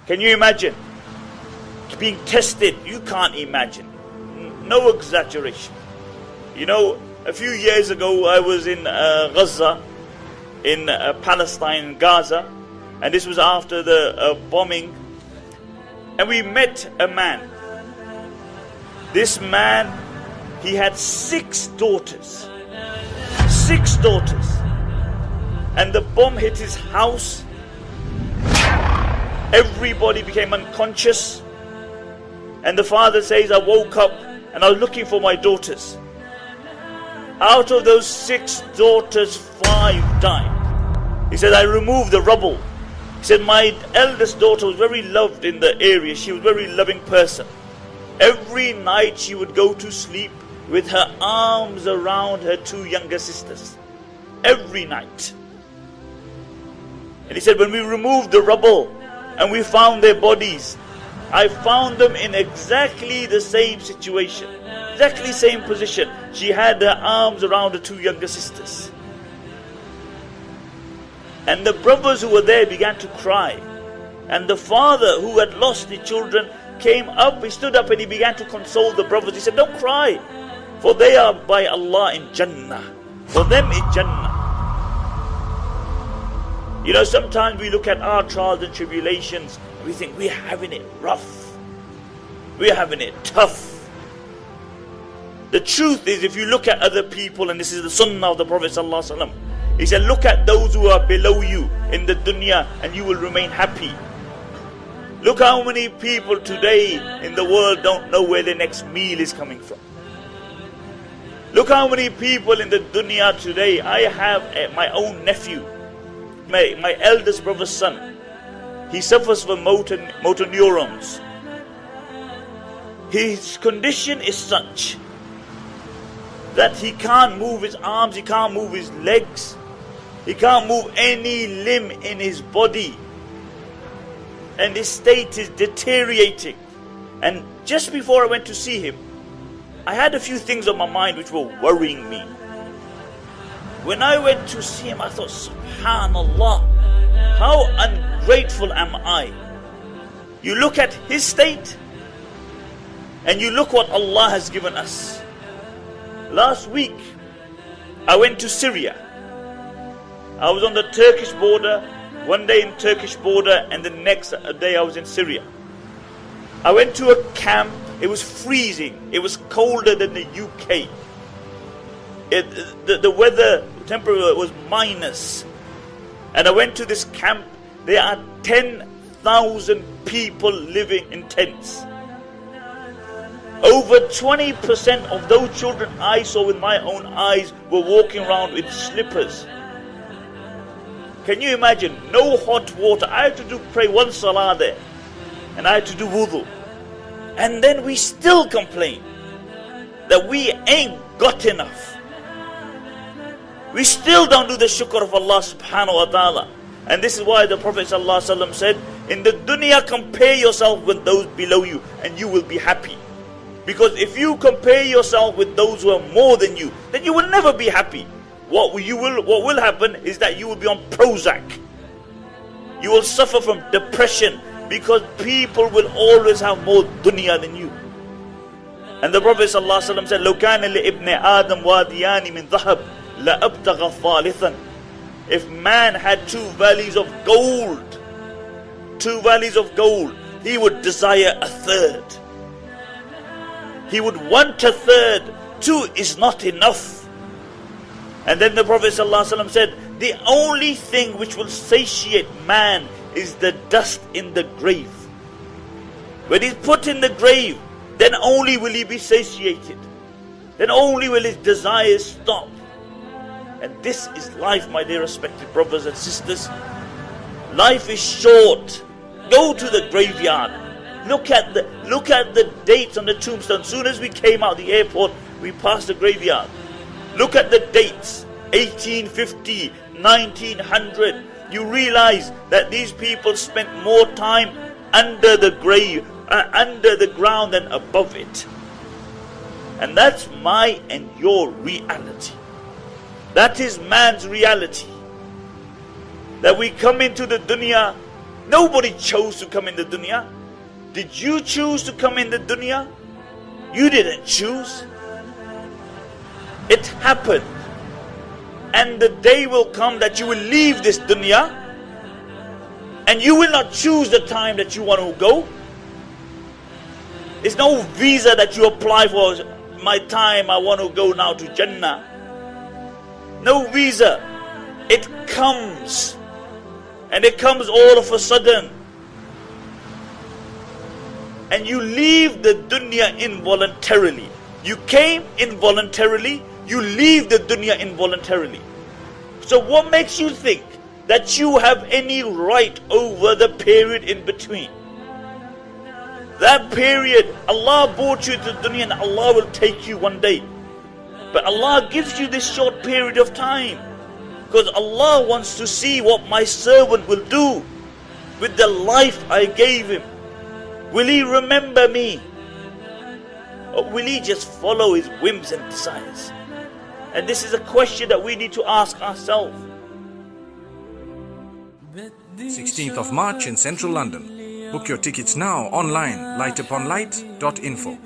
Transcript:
Can you imagine? Being tested, you can't imagine. No exaggeration. You know, a few years ago I was in Gaza, in Palestine, Gaza, and this was after the bombing, and we met a man. This man, he had 6 daughters. 6 daughters. And the bomb hit his house. Everybody became unconscious. And the father says, I woke up and I was looking for my daughters. Out of those 6 daughters, 5 died. He said, I removed the rubble. He said, my eldest daughter was very loved in the area. She was a very loving person. Every night she would go to sleep with her arms around her 2 younger sisters. Every night. And he said, when we removed the rubble and we found their bodies, I found them in exactly the same situation. Exactly same position. She had her arms around her 2 younger sisters. And the brothers who were there began to cry. And the father who had lost the children came up, he stood up and he began to console the brothers. He said, don't cry, for they are by Allah in Jannah. For them in Jannah. You know, sometimes we look at our trials and tribulations and we think we're having it rough. We're having it tough. The truth is, if you look at other people, and this is the sunnah of the Prophet ﷺ, he said, look at those who are below you in the dunya and you will remain happy. Look how many people today in the world don't know where their next meal is coming from. Look how many people in the dunya today. I have my own nephew, my eldest brother's son. He suffers from motor neurons. His condition is such that he can't move his arms, he can't move his legs, he can't move any limb in his body. And his state is deteriorating. And just before I went to see him, I had a few things on my mind which were worrying me. When I went to see him, I thought, Subhanallah, how ungrateful am I? You look at his state, and you look what Allah has given us. Last week, I went to Syria. I was on the Turkish border, one day in Turkish border, and the next day I was in Syria. I went to a camp. It was freezing. It was colder than the UK. The weather temperature was minus. And I went to this camp. There are 10,000 people living in tents. Over 20% of those children I saw with my own eyes were walking around with slippers. Can you imagine? No hot water. I had to pray 1 salah there. And I had to do wudu. And then we still complain that we ain't got enough. We still don't do the shukr of Allah subhanahu wa ta'ala. And this is why the Prophet ﷺ said, in the dunya compare yourself with those below you and you will be happy. Because if you compare yourself with those who are more than you, then you will never be happy. What will happen is that you will be on Prozac. You will suffer from depression because people will always have more dunya than you. And the Prophet ﷺ said, لو كان لابن آدم واديان من ذهب لأبتغى ثالثا. If man had 2 valleys of gold, he would desire a third. He would want a third. 2 is not enough. And then the Prophet ﷺ said, the only thing which will satiate man is the dust in the grave. When he's put in the grave, then only will he be satiated. Then only will his desires stop. And this is life, my dear respected brothers and sisters. Life is short. Go to the graveyard. Look at the dates on the tombstone. As soon as we came out of the airport, we passed the graveyard. Look at the dates. 1850, 1900. You realize that these people spent more time under the grave, under the ground than above it. And that's my and your reality. That is man's reality. That we come into the dunya Nobody chose to come in the dunya. Did you choose to come in the dunya? You didn't choose. It happened. And the day will come that you will leave this dunya, and you will not choose the time that you want to go. It's no visa that you apply for. My time, I want to go now to Jannah. No visa. It comes. And it comes all of a sudden. And you leave the dunya involuntarily. You came involuntarily. You leave the dunya involuntarily. So what makes you think that you have any right over the period in between? That period, Allah brought you to the dunya and Allah will take you one day. But Allah gives you this short period of time because Allah wants to see what my servant will do with the life I gave him. Will he remember me? Or will he just follow his whims and desires? And this is a question that we need to ask ourselves. 16th of March in central London. Book your tickets now online, lightuponlight.info.